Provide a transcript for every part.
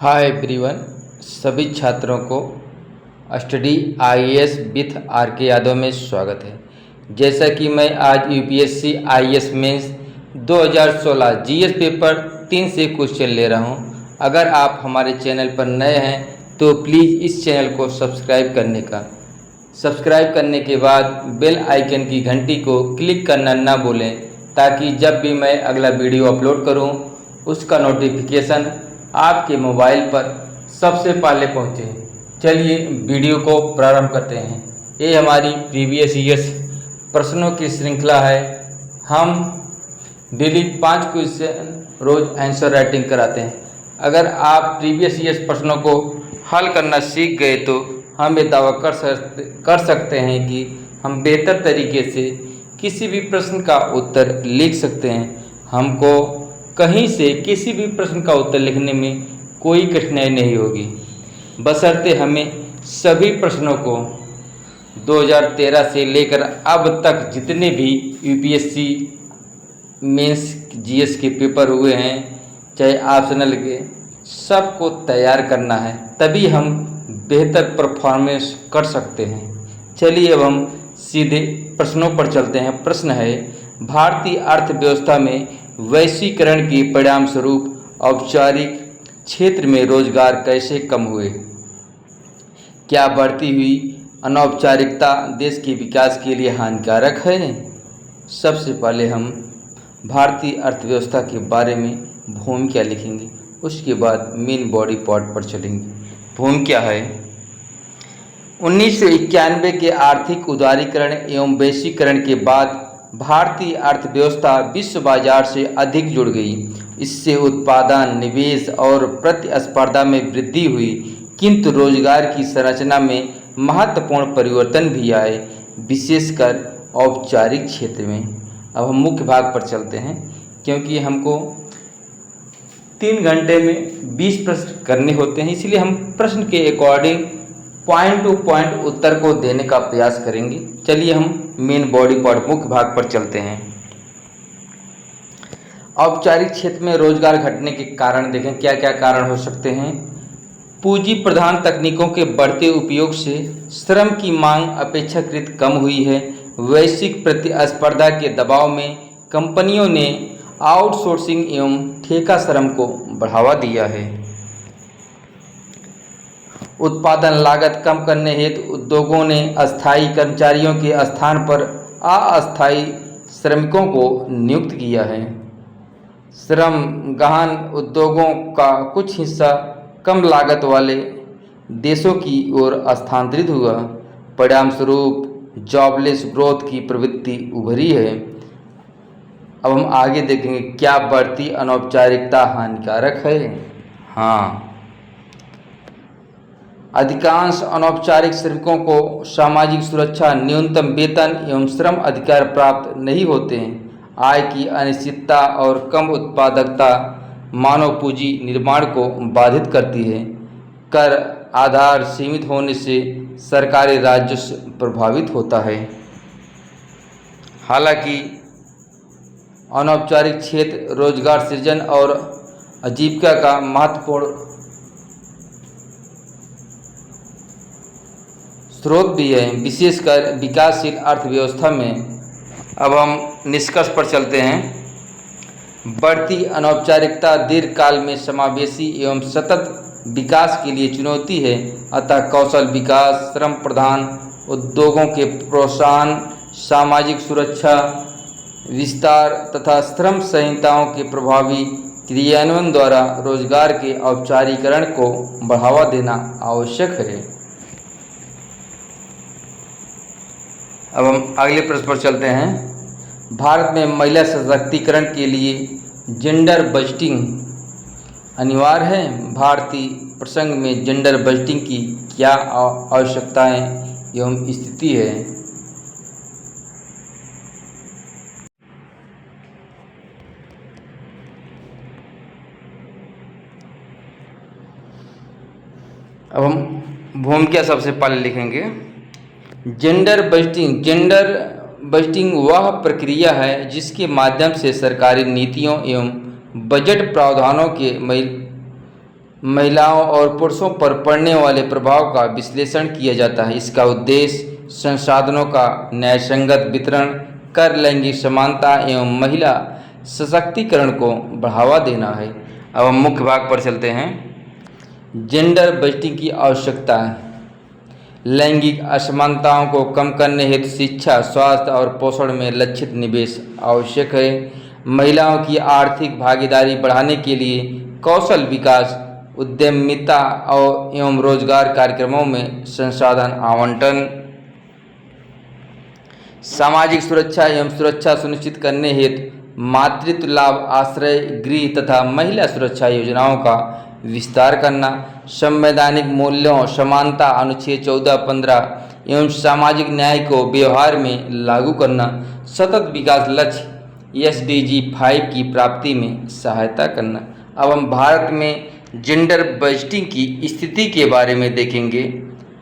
Hi everyone, सभी छात्रों को स्टडी आईएएस विथ आर के यादव में स्वागत है। जैसा कि मैं आज UPSC IAS mains 2016 GS paper 3 से क्वेश्चन ले रहा हूं। अगर आप हमारे चैनल पर नए हैं तो प्लीज़ इस चैनल को सब्सक्राइब करने के बाद बेल आइकन की घंटी को क्लिक करना ना भूलें, ताकि जब भी मैं अगला वीडियो अपलोड करूं उसका नोटिफिकेशन आपके मोबाइल पर सबसे पहले पहुंचे। चलिए वीडियो को प्रारंभ करते हैं। ये हमारी प्रीवियस ईयर्स प्रश्नों की श्रृंखला है। हम डेली 5 क्वेश्चन रोज आंसर राइटिंग कराते हैं। अगर आप प्रीवियस ईयर्स प्रश्नों को हल करना सीख गए तो हम ये दावा कर सकते हैं कि हम बेहतर तरीके से किसी भी प्रश्न का उत्तर लिख सकते हैं। हमको कहीं से किसी भी प्रश्न का उत्तर लिखने में कोई कठिनाई नहीं होगी, बशर्ते हमें सभी प्रश्नों को 2013 से लेकर अब तक जितने भी यूपीएससी मेंस जीएस के पेपर हुए हैं, चाहे ऑप्शनल के, सबको तैयार करना है, तभी हम बेहतर परफॉर्मेंस कर सकते हैं। चलिए अब हम सीधे प्रश्नों पर चलते हैं। प्रश्न है, भारतीय अर्थव्यवस्था में वैश्वीकरण के परिणाम स्वरूप औपचारिक क्षेत्र में रोजगार कैसे कम हुए? क्या बढ़ती हुई अनौपचारिकता देश के विकास के लिए हानिकारक है? सबसे पहले हम भारतीय अर्थव्यवस्था के बारे में भूमिका लिखेंगे, उसके बाद मेन बॉडी पार्ट पर चलेंगे। भूमिका है, 1991 के आर्थिक उदारीकरण एवं वैश्वीकरण के बाद भारतीय अर्थव्यवस्था विश्व बाजार से अधिक जुड़ गई। इससे उत्पादन, निवेश और प्रतिस्पर्धा में वृद्धि हुई, किंतु रोजगार की संरचना में महत्वपूर्ण परिवर्तन भी आए, विशेषकर औपचारिक क्षेत्र में। अब हम मुख्य भाग पर चलते हैं, क्योंकि हमको 3 घंटे में 20 प्रश्न करने होते हैं, इसलिए हम प्रश्न के अकॉर्डिंग पॉइंट टू पॉइंट उत्तर को देने का प्रयास करेंगे। चलिए हम मेन बॉडी पार्ट मुख्य भाग पर चलते हैं। औपचारिक क्षेत्र में रोजगार घटने के कारण देखें, क्या क्या कारण हो सकते हैं। पूंजी प्रधान तकनीकों के बढ़ते उपयोग से श्रम की मांग अपेक्षाकृत कम हुई है। वैश्विक प्रतिस्पर्धा के दबाव में कंपनियों ने आउटसोर्सिंग एवं ठेका श्रम को बढ़ावा दिया है। उत्पादन लागत कम करने हेतु उद्योगों ने अस्थायी कर्मचारियों के स्थान पर अस्थायी श्रमिकों को नियुक्त किया है। श्रम गहन उद्योगों का कुछ हिस्सा कम लागत वाले देशों की ओर स्थानांतरित हुआ। परिणाम स्वरूप जॉबलेस ग्रोथ की प्रवृत्ति उभरी है। अब हम आगे देखेंगे, क्या बढ़ती अनौपचारिकता हानिकारक है? हाँ, अधिकांश अनौपचारिक श्रमिकों को सामाजिक सुरक्षा, न्यूनतम वेतन एवं श्रम अधिकार प्राप्त नहीं होते हैं। आय की अनिश्चितता और कम उत्पादकता मानव पूंजी निर्माण को बाधित करती है। कर आधार सीमित होने से सरकारी राजस्व प्रभावित होता है। हालांकि अनौपचारिक क्षेत्र रोजगार सृजन और आजीविका का महत्वपूर्ण स्रोत भी है, विशेषकर विकासशील अर्थव्यवस्था में। अब हम निष्कर्ष पर चलते हैं। बढ़ती अनौपचारिकता दीर्घकाल में समावेशी एवं सतत विकास के लिए चुनौती है। अतः कौशल विकास, श्रम प्रधान उद्योगों के प्रोत्साहन, सामाजिक सुरक्षा विस्तार तथा श्रम संहिताओं के प्रभावी क्रियान्वयन द्वारा रोजगार के औपचारीकरण को बढ़ावा देना आवश्यक है। अब हम अगले प्रश्न पर चलते हैं। भारत में महिला सशक्तिकरण के लिए जेंडर बजटिंग अनिवार्य है। भारतीय प्रसंग में जेंडर बजटिंग की क्या आवश्यकताएं एवं स्थिति है? अब हम भूमिका सबसे पहले लिखेंगे। जेंडर बजटिंग वह प्रक्रिया है जिसके माध्यम से सरकारी नीतियों एवं बजट प्रावधानों के महिलाओं और पुरुषों पर पड़ने वाले प्रभाव का विश्लेषण किया जाता है। इसका उद्देश्य संसाधनों का न्यायसंगत वितरण कर लैंगिक समानता एवं महिला सशक्तिकरण को बढ़ावा देना है। अब हम मुख्य भाग पर चलते हैं। जेंडर बजटिंग की आवश्यकता है। लैंगिक असमानताओं को कम करने हेतु शिक्षा, स्वास्थ्य और पोषण में लक्षित निवेश आवश्यक है। महिलाओं की आर्थिक भागीदारी बढ़ाने के लिए कौशल विकास, उद्यमिता और एवं रोजगार कार्यक्रमों में संसाधन आवंटन, सामाजिक सुरक्षा एवं सुरक्षा सुनिश्चित करने हेतु मातृत्व लाभ, आश्रय गृह तथा महिला सुरक्षा योजनाओं का विस्तार करना, संवैधानिक मूल्यों, समानता, अनुच्छेद 14-15 एवं सामाजिक न्याय को व्यवहार में लागू करना, सतत विकास लक्ष्य SDG 5 की प्राप्ति में सहायता करना। अब हम भारत में जेंडर बजटिंग की स्थिति के बारे में देखेंगे।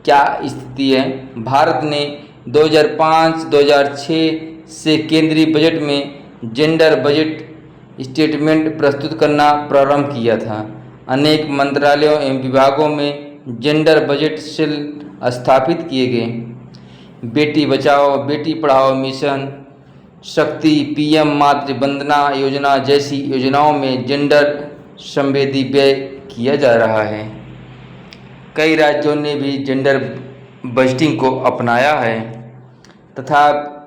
क्या स्थिति है? भारत ने 2005-2006 से केंद्रीय बजट में जेंडर बजट स्टेटमेंट प्रस्तुत करना प्रारंभ किया था। अनेक मंत्रालयों एवं विभागों में जेंडर बजट सेल स्थापित किए गए। बेटी बचाओ बेटी पढ़ाओ मिशन, शक्ति, PM मातृ वंदना योजना जैसी योजनाओं में जेंडर संवेदी व्यय किया जा रहा है। कई राज्यों ने भी जेंडर बजटिंग को अपनाया है तथा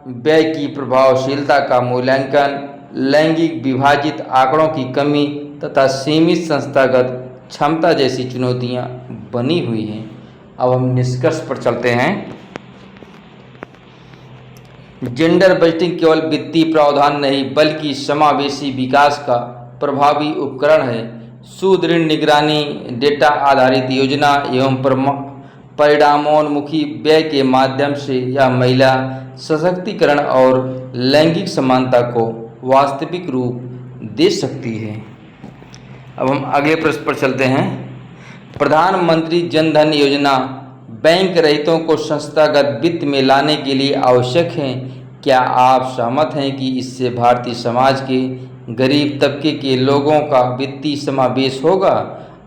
व्यय की प्रभावशीलता का मूल्यांकन, लैंगिक विभाजित आंकड़ों की कमी तथा सीमित संस्थागत क्षमता जैसी चुनौतियां बनी हुई हैं। अब हम निष्कर्ष पर चलते हैं। जेंडर बजटिंग केवल वित्तीय प्रावधान नहीं बल्कि समावेशी विकास का प्रभावी उपकरण है। सुदृढ़ निगरानी, डेटा आधारित योजना एवं परिणामोन्मुखी व्यय के माध्यम से यह महिला सशक्तिकरण और लैंगिक समानता को वास्तविक रूप दे सकती है। अब हम अगले प्रश्न पर चलते हैं। प्रधानमंत्री जन धन योजना बैंक रहितों को संस्थागत वित्त में लाने के लिए आवश्यक है। क्या आप सहमत हैं कि इससे भारतीय समाज के गरीब तबके के लोगों का वित्तीय समावेश होगा?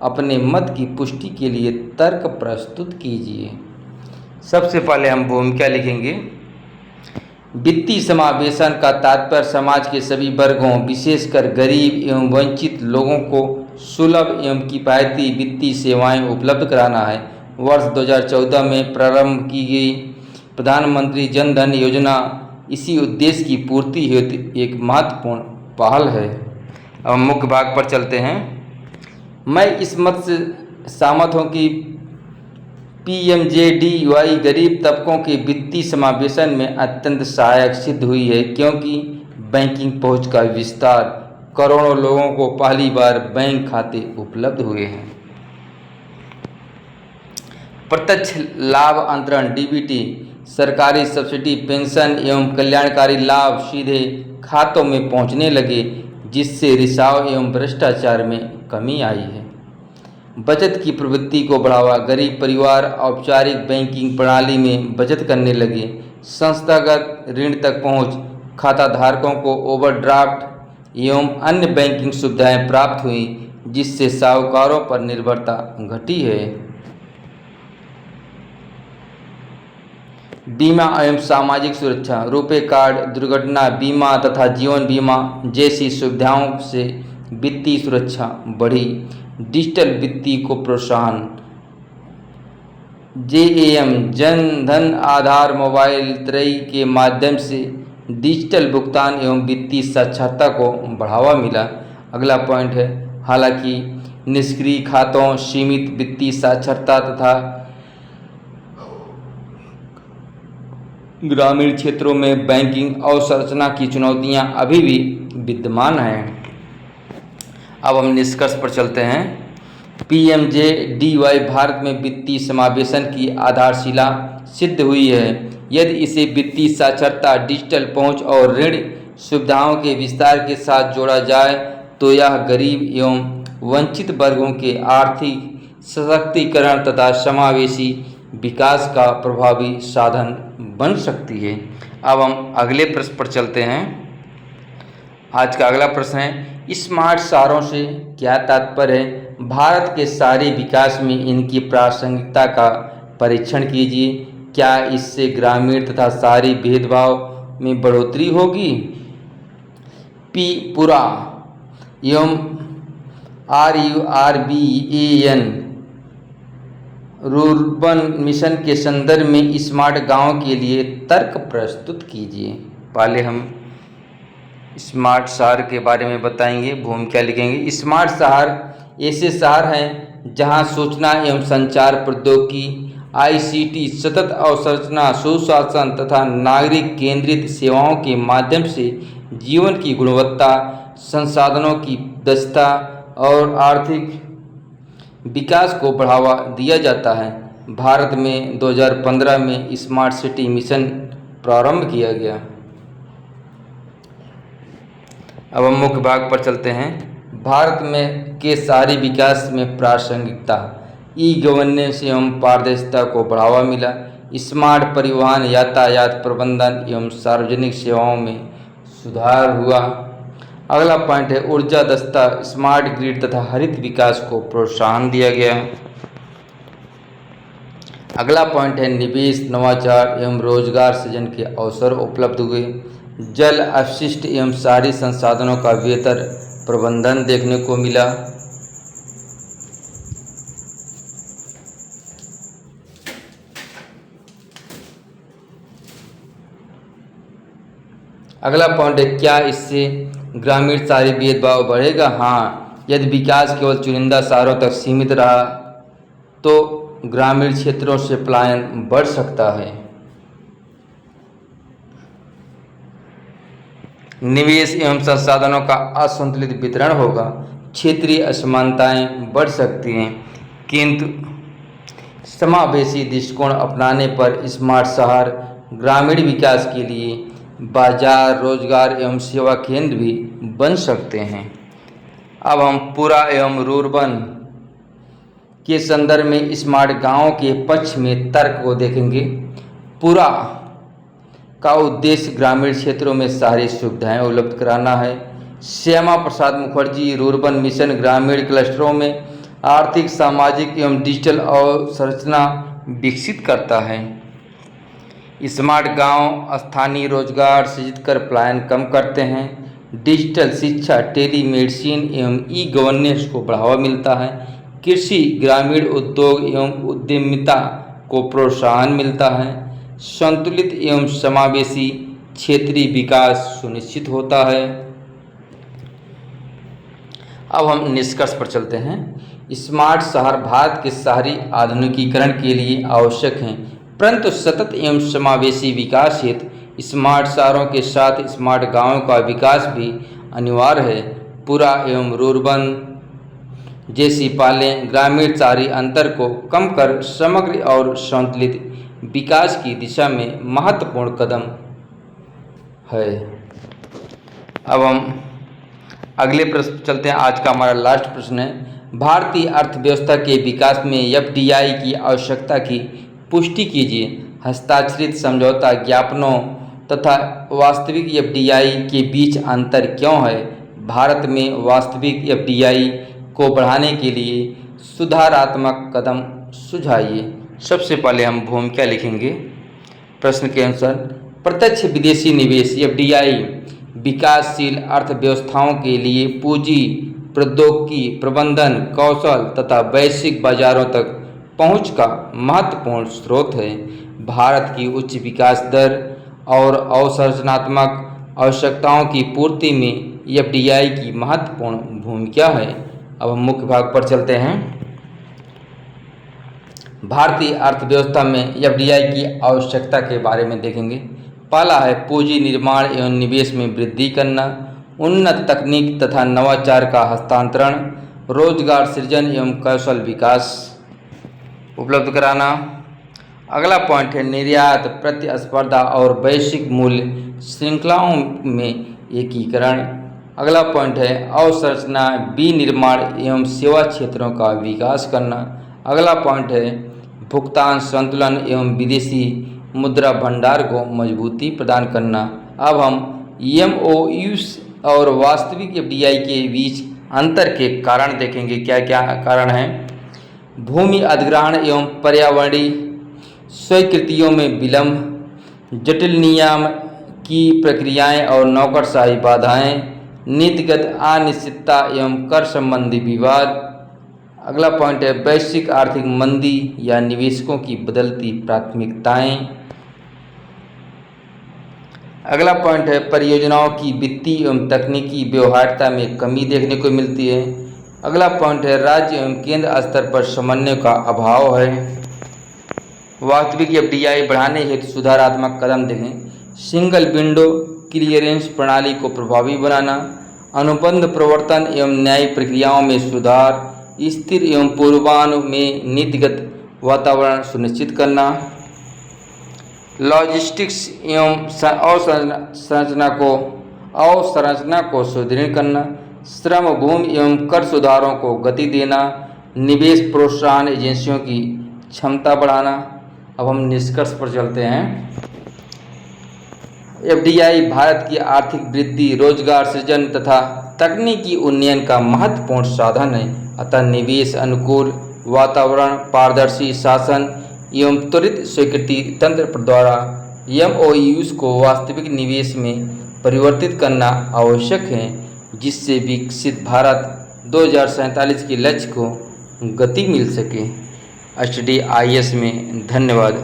अपने मत की पुष्टि के लिए तर्क प्रस्तुत कीजिए। सबसे पहले हम भूमिका लिखेंगे। वित्तीय समावेशन का तात्पर्य समाज के सभी वर्गों, विशेषकर गरीब एवं वंचित लोगों को सुलभ एवं किफ़ायती वित्तीय सेवाएं उपलब्ध कराना है। वर्ष 2014 में प्रारंभ की गई प्रधानमंत्री जन धन योजना इसी उद्देश्य की पूर्ति हेतु एक महत्वपूर्ण पहल है। अब हम मुख्य भाग पर चलते हैं। मैं इस मत से सहमत हूँ कि PMJDY गरीब तबकों के वित्तीय समावेशन में अत्यंत सहायक सिद्ध हुई है, क्योंकि बैंकिंग पहुंच का विस्तार, करोड़ों लोगों को पहली बार बैंक खाते उपलब्ध हुए हैं। प्रत्यक्ष लाभ अंतरण DBT, सरकारी सब्सिडी, पेंशन एवं कल्याणकारी लाभ सीधे खातों में पहुंचने लगे, जिससे रिसाव एवं भ्रष्टाचार में कमी आई है। बचत की प्रवृत्ति को बढ़ावा, गरीब परिवार औपचारिक बैंकिंग प्रणाली में बचत करने लगे। संस्थागत ऋण तक पहुंच, खाता धारकों को ओवरड्राफ्ट एवं अन्य बैंकिंग सुविधाएं प्राप्त हुई, जिससे साहूकारों पर निर्भरता घटी है। बीमा एवं सामाजिक सुरक्षा, रुपे कार्ड, दुर्घटना बीमा तथा जीवन बीमा जैसी सुविधाओं से वित्तीय सुरक्षा बढ़ी। डिजिटल वित्तीय को प्रोत्साहन, JAM जन धन आधार मोबाइल त्रयी के माध्यम से डिजिटल भुगतान एवं वित्तीय साक्षरता को बढ़ावा मिला। अगला पॉइंट है, हालांकि निष्क्रिय खातों, सीमित वित्तीय साक्षरता तथा ग्रामीण क्षेत्रों में बैंकिंग अवसंरचना की चुनौतियां अभी भी विद्यमान हैं। अब हम निष्कर्ष पर चलते हैं। PMJDY भारत में वित्तीय समावेशन की आधारशिला सिद्ध हुई है। यदि इसे वित्तीय साक्षरता, डिजिटल पहुंच और ऋण सुविधाओं के विस्तार के साथ जोड़ा जाए तो यह गरीब एवं वंचित वर्गों के आर्थिक सशक्तिकरण तथा समावेशी विकास का प्रभावी साधन बन सकती है। अब हम अगले प्रश्न पर चलते हैं। आज का अगला प्रश्न है, स्मार्ट शहरों से क्या तात्पर्य है? भारत के शहरी विकास में इनकी प्रासंगिकता का परीक्षण कीजिए। क्या इससे ग्रामीण तथा शहरी भेदभाव में बढ़ोतरी होगी? पी पूरा एवं RURBAN रूर्बन मिशन के संदर्भ में स्मार्ट गांव के लिए तर्क प्रस्तुत कीजिए। पहले हम स्मार्ट शहर के बारे में बताएंगे, भूमिका लिखेंगे। स्मार्ट शहर ऐसे शहर हैं जहां सूचना एवं संचार प्रौद्योगिकी ICT सतत अवसंरचना सुशासन तथा नागरिक केंद्रित सेवाओं के माध्यम से जीवन की गुणवत्ता, संसाधनों की दक्षता और आर्थिक विकास को बढ़ावा दिया जाता है। भारत में 2015 में स्मार्ट सिटी मिशन प्रारंभ किया गया। अब हम मुख्य भाग पर चलते हैं। भारत में के शहरी विकास में प्रासंगिकता, ई-गवर्नेंस एवं पारदर्शिता को बढ़ावा मिला। स्मार्ट परिवहन, यातायात प्रबंधन एवं सार्वजनिक सेवाओं में सुधार हुआ। अगला पॉइंट है ऊर्जा दक्षता, स्मार्ट ग्रिड तथा हरित विकास को प्रोत्साहन दिया गया। अगला पॉइंट है निवेश, नवाचार एवं रोजगार सृजन के अवसर उपलब्ध हुए। जल अपशिष्ट एवं शहरी संसाधनों का बेहतर प्रबंधन देखने को मिला। अगला पॉइंट है क्या इससे ग्रामीण शहरी भेदभाव बढ़ेगा? हाँ, यदि विकास केवल चुनिंदा शहरों तक सीमित रहा तो ग्रामीण क्षेत्रों से पलायन बढ़ सकता है। निवेश एवं संसाधनों का असंतुलित वितरण होगा। क्षेत्रीय असमानताएं बढ़ सकती हैं, किंतु समावेशी दृष्टिकोण अपनाने पर स्मार्ट शहर ग्रामीण विकास के लिए बाजार, रोजगार एवं सेवा केंद्र भी बन सकते हैं। अब हम पूरा एवं रूर्बन के संदर्भ में स्मार्ट गांवों के पक्ष में तर्क को देखेंगे। पूरा का उद्देश्य ग्रामीण क्षेत्रों में शहरी सुविधाएं उपलब्ध कराना है। श्यामा प्रसाद मुखर्जी रूर्बन मिशन ग्रामीण क्लस्टरों में आर्थिक, सामाजिक एवं डिजिटल अवसंरचना विकसित करता है। स्मार्ट गांव स्थानीय रोजगार सृजित कर पलायन कम करते हैं। डिजिटल शिक्षा, टेलीमेडिसिन एवं ई-गवर्नेंस को बढ़ावा मिलता है। कृषि, ग्रामीण उद्योग एवं उद्यमिता को प्रोत्साहन मिलता है। संतुलित एवं समावेशी क्षेत्रीय विकास सुनिश्चित होता है। अब हम निष्कर्ष पर चलते हैं। स्मार्ट शहर भारत के शहरी आधुनिकीकरण के लिए आवश्यक हैं, परंतु सतत एवं समावेशी विकास हेतु स्मार्ट शहरों के साथ स्मार्ट गांवों का विकास भी अनिवार्य है। पूरा एवं रूर्बन जैसी पहलें ग्रामीण शहरी अंतर को कम कर समग्र और संतुलित विकास की दिशा में महत्वपूर्ण कदम है। अब हम अगले प्रश्न चलते हैं। आज का हमारा लास्ट प्रश्न है भारतीय अर्थव्यवस्था के विकास में FDI की आवश्यकता की पुष्टि कीजिए। हस्ताक्षरित समझौता ज्ञापनों तथा वास्तविक FDI के बीच अंतर क्यों है? भारत में वास्तविक FDI को बढ़ाने के लिए सुधारात्मक कदम सुझाइए। सबसे पहले हम भूमिका लिखेंगे। प्रश्न के अनुसार प्रत्यक्ष विदेशी निवेश FDI विकासशील अर्थव्यवस्थाओं के लिए पूंजी, प्रौद्योगिकी, प्रबंधन, कौशल तथा वैश्विक बाजारों तक पहुंच का महत्वपूर्ण स्रोत है। भारत की उच्च विकास दर और अवसंरचनात्मक आवश्यकताओं की पूर्ति में FDI की महत्वपूर्ण भूमिका है। अब हम मुख्य भाग पर चलते हैं। भारतीय अर्थव्यवस्था में FDI की आवश्यकता के बारे में देखेंगे। पहला है पूंजी निर्माण एवं निवेश में वृद्धि करना, उन्नत तकनीक तथा नवाचार का हस्तांतरण, रोजगार सृजन एवं कौशल विकास उपलब्ध कराना। अगला पॉइंट है निर्यात, प्रतिस्पर्धा और वैश्विक मूल्य श्रृंखलाओं में एकीकरण। अगला पॉइंट है अवसंरचना, विनिर्माण एवं सेवा क्षेत्रों का विकास करना। अगला पॉइंट है भुगतान संतुलन एवं विदेशी मुद्रा भंडार को मजबूती प्रदान करना। अब हम MOUs और वास्तविक एफडीआई के बीच अंतर के कारण देखेंगे। क्या क्या कारण हैं? भूमि अधिग्रहण एवं पर्यावरणीय स्वीकृतियों में विलंब, जटिल नियम की प्रक्रियाएं और नौकरशाही बाधाएं, नीतिगत अनिश्चितता एवं कर संबंधी विवाद। अगला पॉइंट है वैश्विक आर्थिक मंदी या निवेशकों की बदलती प्राथमिकताएं। अगला पॉइंट है परियोजनाओं की वित्तीय एवं तकनीकी व्यवहार्यता में कमी देखने को मिलती है। अगला पॉइंट है राज्य एवं केंद्र स्तर पर समन्वय का अभाव है। वास्तविक एफडीआई बढ़ाने हेतु सुधारात्मक कदम देखें। सिंगल विंडो क्लियरेंस प्रणाली को प्रभावी बनाना, अनुबंध प्रवर्तन एवं न्यायिक प्रक्रियाओं में सुधार, स्थिर एवं पूर्वानुमान में नीतिगत वातावरण सुनिश्चित करना, लॉजिस्टिक्स एवं अवसंरचना को सुदृढ़ करना, श्रम भूमि एवं कर सुधारों को गति देना, निवेश प्रोत्साहन एजेंसियों की क्षमता बढ़ाना। अब हम निष्कर्ष पर चलते हैं। एफडीआई भारत की आर्थिक वृद्धि, रोजगार सृजन तथा तकनीकी उन्नयन का महत्वपूर्ण साधन है। अतः निवेश अनुकूल वातावरण, पारदर्शी शासन एवं त्वरित स्वीकृति तंत्र द्वारा एमओयूज को वास्तविक निवेश में परिवर्तित करना आवश्यक है, जिससे विकसित भारत 2047 के लक्ष्य को गति मिल सके। HDIS में धन्यवाद।